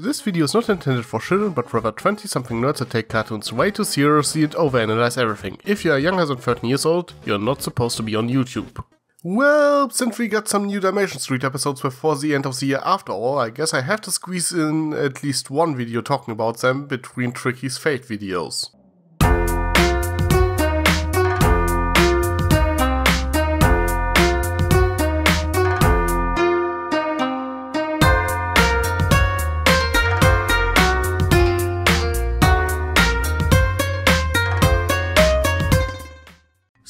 This video is not intended for children, but rather 20-something nerds that take cartoons way too seriously and overanalyze everything. If you are younger than 13 years old, you're not supposed to be on YouTube. Well, since we got some new Dalmatian Street episodes before the end of the year after all, I guess I have to squeeze in at least one video talking about them between Tricky's Fate videos.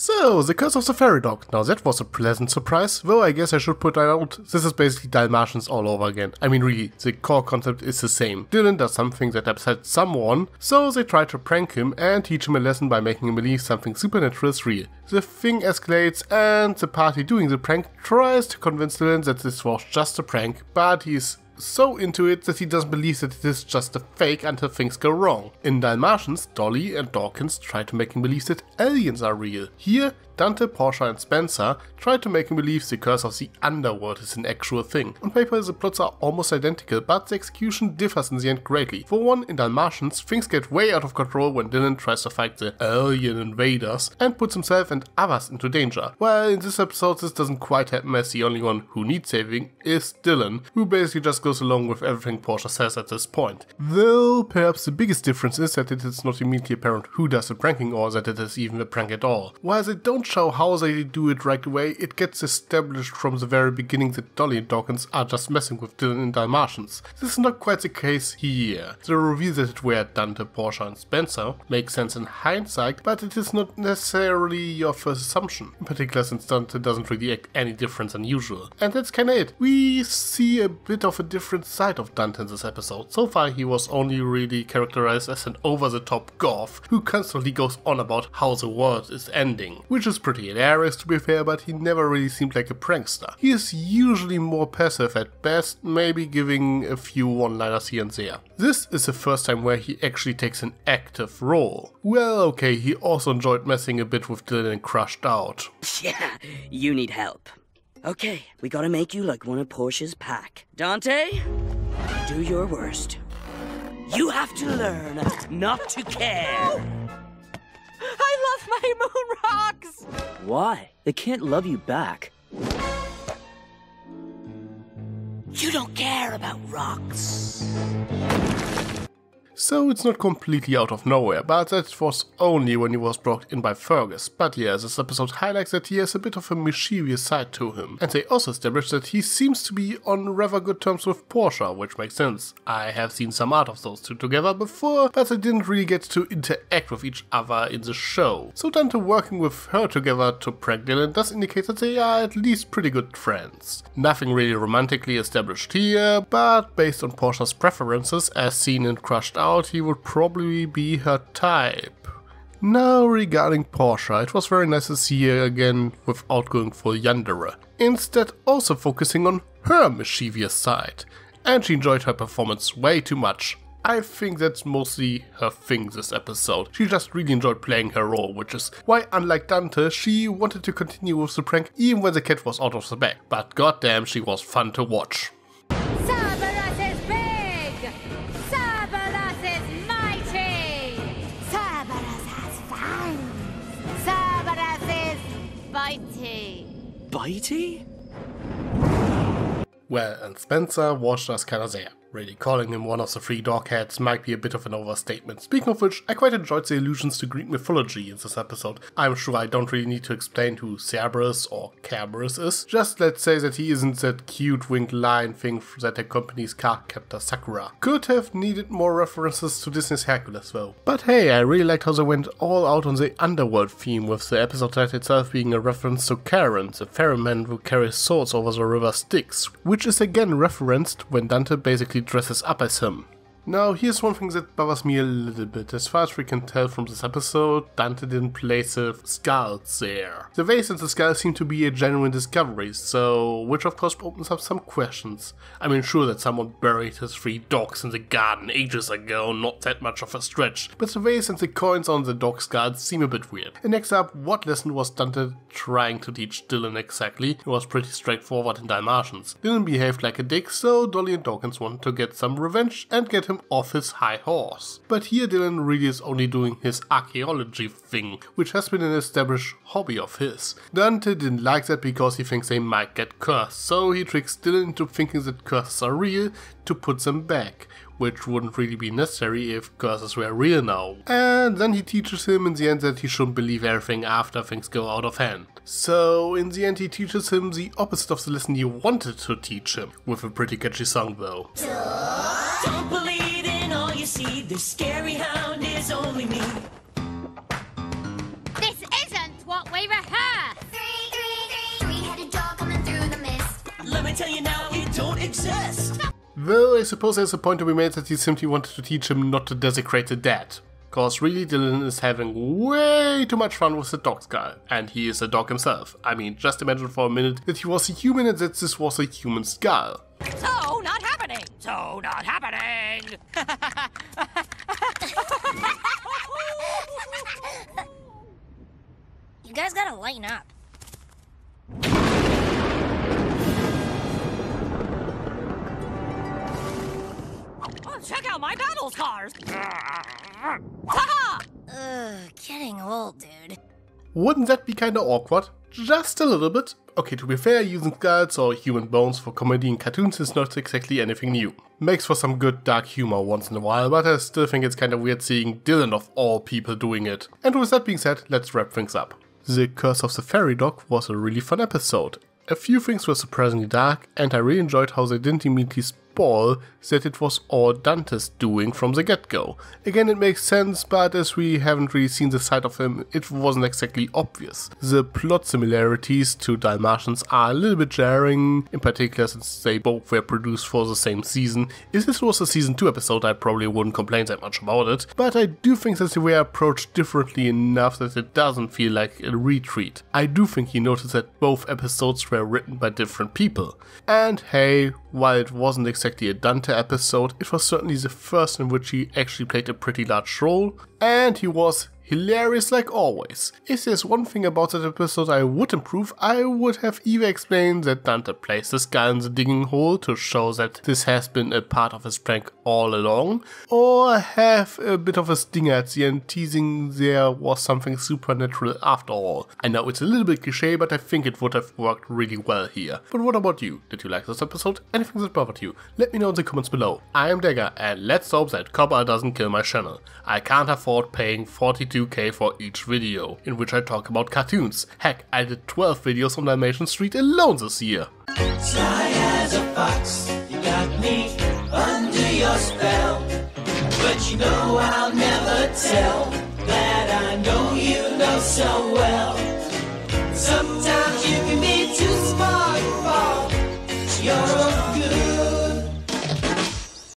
So, the Curse of the Ferrydog. Now that was a pleasant surprise, though I guess I should put that out. This is basically Dalmatians all over again. I mean really, the core concept is the same. Dylan does something that upsets someone, so they try to prank him and teach him a lesson by making him believe something supernatural is real. The thing escalates and the party doing the prank tries to convince Dylan that this was just a prank, but he's so into it that he doesn't believe that it is just a fake until things go wrong. In Dalmatians, Dolly and Dawkins try to make him believe that aliens are real. Here, Dante, Portia and Spencer try to make him believe the curse of the underworld is an actual thing. On paper the plots are almost identical, but the execution differs in the end greatly. For one, in Dalmatians, things get way out of control when Dylan tries to fight the alien invaders and puts himself and others into danger. While in this episode this doesn't quite happen, as the only one who needs saving is Dylan, who basically just goes along with everything Portia says at this point. Though perhaps the biggest difference is that it is not immediately apparent who does the pranking or that it is even a prank at all. While they don't show how they do it right away, it gets established from the very beginning that Dolly and Dawkins are just messing with Dylan in Dalmatians. This is not quite the case here. The reveal that it were Dante, Portia and Spencer makes sense in hindsight, but it is not necessarily your first assumption, in particular since Dante doesn't really act any different than usual. And that's kinda it. We see a bit of a different side of Dante in this episode. So far he was only really characterized as an over-the-top goth who constantly goes on about how the world is ending, which is pretty hilarious to be fair, but he never really seemed like a prankster. He is usually more passive at best, maybe giving a few one-liners here and there. This is the first time where he actually takes an active role. Well, okay, he also enjoyed messing a bit with Dylan and Crushed Out. Yeah, you need help. Okay, we gotta make you like one of Portia's pack. Dante, do your worst. You have to learn not to care. I love my moon rocks! Why? They can't love you back. You don't care about rocks. So it's not completely out of nowhere, but that was only when he was brought in by Fergus. But yeah, this episode highlights that he has a bit of a mischievous side to him. And they also establish that he seems to be on rather good terms with Portia, which makes sense. I have seen some art of those two together before, but they didn't really get to interact with each other in the show. So Dante working with her together to prank Dylan does indicate that they are at least pretty good friends. Nothing really romantically established here, but based on Portia's preferences as seen in Crushed Out, he would probably be her type. Now regarding Portia, it was very nice to see her again without going full yandere. Instead also focusing on her mischievous side. And she enjoyed her performance way too much. I think that's mostly her thing this episode. She just really enjoyed playing her role, which is why, unlike Dante, she wanted to continue with the prank even when the cat was out of the bag. But goddamn, she was fun to watch. Bitey? Well, and Spencer was just kinda there. Really calling him one of the three dog heads might be a bit of an overstatement. Speaking of which, I quite enjoyed the allusions to Greek mythology in this episode. I'm sure I don't really need to explain who Cerberus or Kerberos is. Just let's say that he isn't that cute winged lion thing that accompanies card captor Sakura. Could have needed more references to Disney's Hercules though. But hey, I really liked how they went all out on the underworld theme, with the episode title itself being a reference to Karen, the ferryman who carries swords over the river Styx, which is again referenced when Dante basically dresses up as him. Now, here's one thing that bothers me a little bit. As far as we can tell from this episode, Dante didn't place the skulls there. The vase and the skull seem to be a genuine discovery, so which of course opens up some questions. I mean, sure that someone buried his 3 dogs in the garden ages ago, not that much of a stretch, but the vase and the coins on the dog skulls seem a bit weird. And next up, what lesson was Dante trying to teach Dylan exactly? It was pretty straightforward in Dalmatians. Dylan behaved like a dick, so Dolly and Dawkins wanted to get some revenge and get him off his high horse. But here Dylan really is only doing his archaeology thing, which has been an established hobby of his. Dante didn't like that because he thinks they might get cursed, so he tricks Dylan into thinking that curses are real to put them back, which wouldn't really be necessary if curses were real now. And then he teaches him in the end that he shouldn't believe everything after things go out of hand. So in the end he teaches him the opposite of the lesson he wanted to teach him, with a pretty catchy song though. Don't believe in all you see, the scary hound is only me. This isn't what we rehearsed! Three-headed dog coming through the mist. Let me tell you now, it don't exist. Though I suppose there's a point to be made that he simply wanted to teach him not to desecrate the dead. Cause really Dylan is having way too much fun with the dog skull, and he is a dog himself. I mean, just imagine for a minute that he was a human and that this was a human skull. So not happening. So not happening. You guys gotta lighten up. Oh, check out my battle scars. Haha! Getting old, dude. Wouldn't that be kinda awkward? Just a little bit. Okay, to be fair, using skulls or human bones for comedy in cartoons is not exactly anything new. Makes for some good dark humor once in a while, but I still think it's kinda weird seeing Dylan of all people doing it. And with that being said, let's wrap things up. The Curse of the Ferrydog was a really fun episode. A few things were surprisingly dark, and I really enjoyed how they didn't immediately spoil that it was all Dante's doing from the get-go. Again, it makes sense, but as we haven't really seen the side of him, it wasn't exactly obvious. The plot similarities to Dalmatians are a little bit jarring, in particular since they both were produced for the same season. If this was a season 2 episode, I probably wouldn't complain that much about it, but I do think that they were approached differently enough that it doesn't feel like a retreat. I do think you noticed that both episodes were written by different people. And hey, while it wasn't exactly a Dante episode, it was certainly the first in which he actually played a pretty large role, and he was hilarious like always. If there's one thing about that episode I would improve, I would have either explained that Dante placed this guy in the digging hole to show that this has been a part of his prank all along, or have a bit of a stinger at the end teasing there was something supernatural after all. I know it's a little bit cliche, but I think it would have worked really well here. But what about you? Did you like this episode? Anything that bothered you? Let me know in the comments below. I am Dagger, and let's hope that copper doesn't kill my channel. I can't afford paying 42k for each video, in which I talk about cartoons. Heck, I did 12 videos on Dalmatian Street alone this year. Sly as a fox, you got me under your spell. But you know I'll never tell that I know you know so well. Sometimes you can be too smart for you're